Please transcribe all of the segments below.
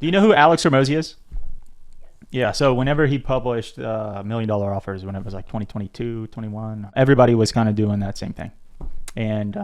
Do you know who Alex Hormozy is? Yeah, so whenever he published $1 million offers, when it was like 2022, 21, everybody was kind of doing that same thing. And,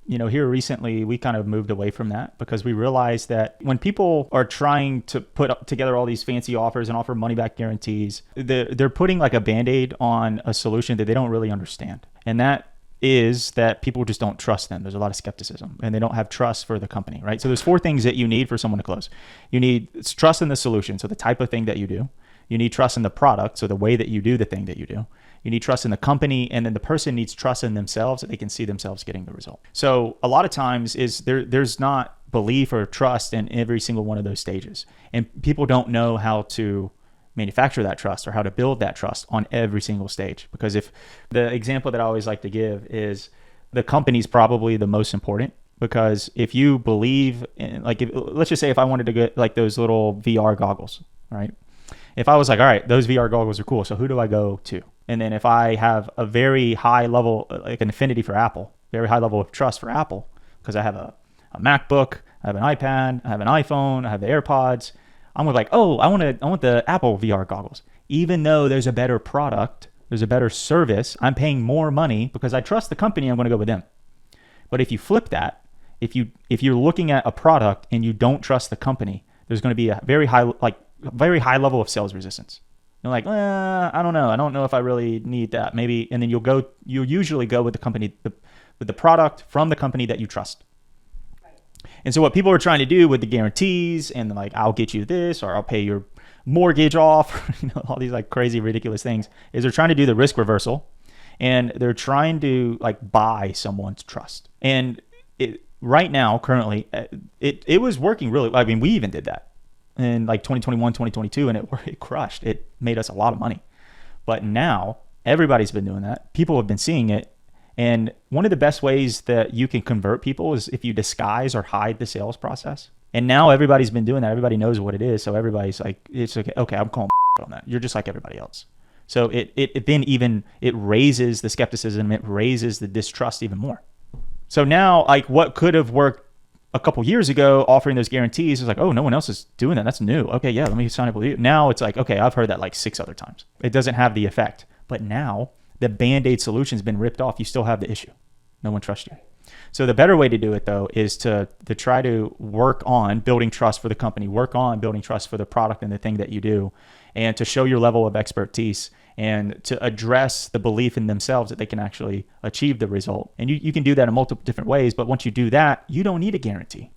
here recently, we kind of moved away from that because we realized that when people are trying to put together all these fancy offers and offer money back guarantees, they're putting like a Band-Aid on a solution that they don't really understand. And that is that people just don't trust them. There's a lot of skepticism and they don't have trust for the company, right? So there's 4 things that you need for someone to close. You need trust in the solution, so the type of thing that you do. You need trust in the product, so the way that you do the thing that you do. You need trust in the company, and then the person needs trust in themselves that they can see themselves getting the result. So a lot of times there's not belief or trust in every single one of those stages. And people don't know how to manufacture that trust or how to build that trust on every single stage. Because if the example that I always like to give is the company's probably the most important, because if you believe in, let's just say if I wanted to get like those little VR goggles, right? If I was like, all right, those VR goggles are cool, so who do I go to? And then if I have a very high level, like an affinity for Apple, very high level of trust for Apple, because I have a MacBook, I have an iPad, I have an iPhone, I have the AirPods, I'm like, oh, I want the Apple VR goggles. Even though there's a better product, there's a better service, I'm paying more money because I trust the company, I'm going to go with them. But if you flip that, if you're looking at a product and you don't trust the company, there's going to be a very high very high level of sales resistance. You're like, I don't know. I don't know if I really need that. Maybe, and then you'll usually go with the company, with the product from the company that you trust. Right. And so what people are trying to do with the guarantees and like, I'll get you this, or I'll pay your mortgage off, all these like crazy, ridiculous things, is they're trying to do the risk reversal, and they're trying to like buy someone's trust. And right now, currently, it was working really. I mean, we even did that in like 2021, 2022, and it crushed. It made us a lot of money. But now everybody's been doing that. People have been seeing it. And one of the best ways that you can convert people is if you disguise or hide the sales process. And now everybody's been doing that. Everybody knows what it is. So everybody's like, it's okay, I'm calling on that. You're just like everybody else. So it then even, it raises the skepticism. It raises the distrust even more. So now, like, what could have worked a couple years ago, offering those guarantees, is like, oh, no one else is doing that. That's new. Okay, yeah, let me sign up with you. Now it's like, okay, I've heard that like 6 other times. It doesn't have the effect. But now the Band-Aid solution's been ripped off. You still have the issue. No one trusts you. So the better way to do it, though, is to try to work on building trust for the company, work on building trust for the product and the thing that you do, and to show your level of expertise and to address the belief in themselves that they can actually achieve the result. And you can do that in multiple different ways, but once you do that, you don't need a guarantee.